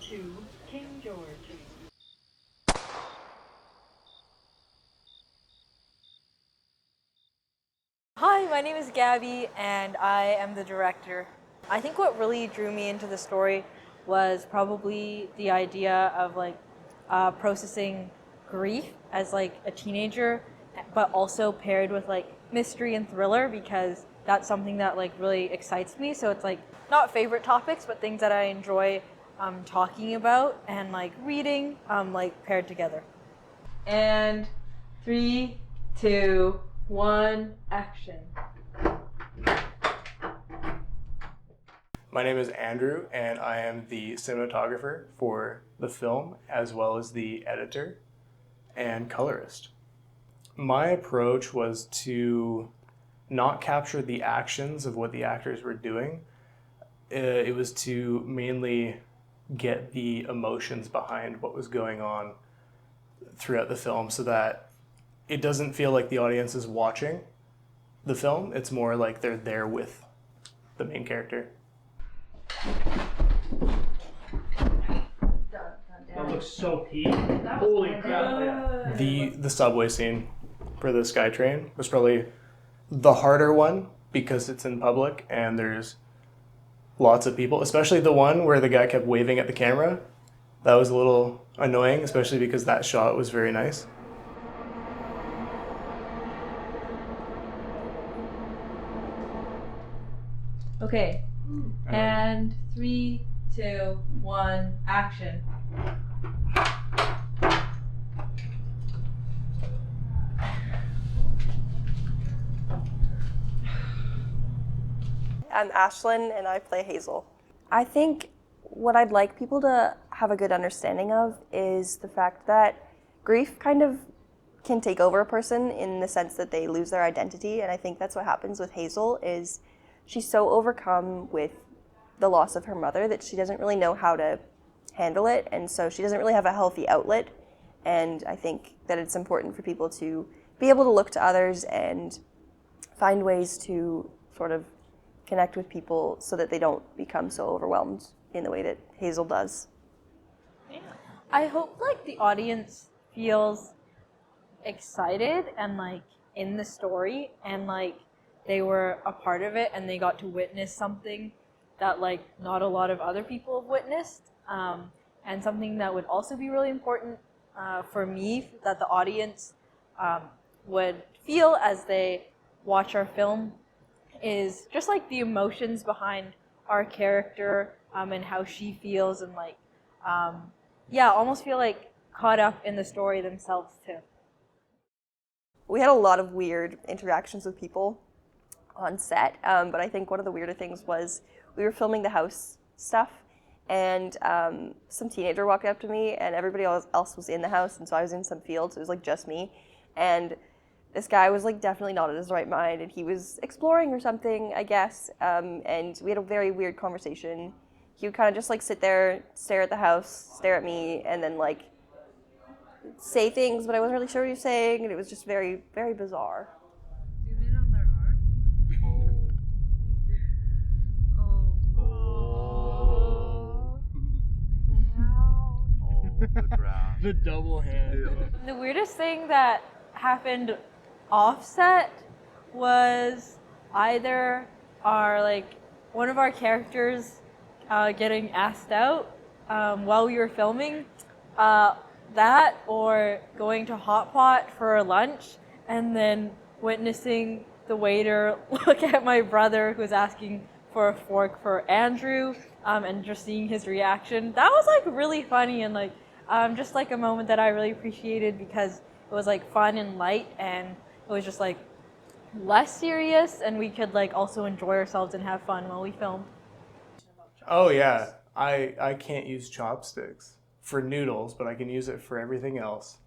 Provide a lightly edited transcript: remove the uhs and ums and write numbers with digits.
to King George. Hi, my name is Gabby, and I am the director. I think what really drew me into the story was probably the idea of processing grief as like a teenager, but also paired with like mystery and thriller, because that's something that like really excites me. So it's like not favorite topics, but things that I enjoy talking about and like reading like paired together. And 3, 2, 1, action. My name is Andrew, and I am the cinematographer for the film, as well as the editor and colorist. My approach was to not capture the actions of what the actors were doing. It was to mainly get the emotions behind what was going on throughout the film, so that it doesn't feel like the audience is watching the film. It's more like they're there with the main character. That looks so peak. Holy crap. The subway scene for the SkyTrain was probably the harder one, because it's in public and there's lots of people, especially the one where the guy kept waving at the camera. That was a little annoying, especially because that shot was very nice. Okay, and 3, 2, 1, action. I'm Ashlyn, and I play Hazel. I think what I'd like people to have a good understanding of is the fact that grief kind of can take over a person in the sense that they lose their identity, and I think that's what happens with Hazel. Is she's so overcome with the loss of her mother that she doesn't really know how to handle it, and so she doesn't really have a healthy outlet. And I think that it's important for people to be able to look to others and find ways to sort of connect with people so that they don't become so overwhelmed in the way that Hazel does. I hope like the audience feels excited and like in the story, and like they were a part of it and they got to witness something that like not a lot of other people have witnessed, and something that would also be really important for me that the audience would feel as they watch our film is just like the emotions behind our character and how she feels, and like almost feel like caught up in the story themselves too. We had a lot of weird interactions with people on set, but I think one of the weirder things was we were filming the house stuff, and some teenager walked up to me, and everybody else was in the house, and so I was in some fields. It was like just me, and this guy was like definitely not in his right mind, and he was exploring or something, I guess, and we had a very weird conversation. He would kind of just like sit there, stare at the house, stare at me, and then like say things, but I wasn't really sure what he was saying, and it was just very, very bizarre. Zoom in on their arm. The double hand. The weirdest thing that happened offset was either one of our characters getting asked out while we were filming, that, or going to Hot Pot for lunch and then witnessing the waiter look at my brother who was asking for a fork for Andrew, and just seeing his reaction. That was like really funny, and like just like a moment that I really appreciated, because it was like fun and light, and it was just like less serious, and we could like also enjoy ourselves and have fun while we filmed. Oh yeah, I can't use chopsticks for noodles, but I can use it for everything else.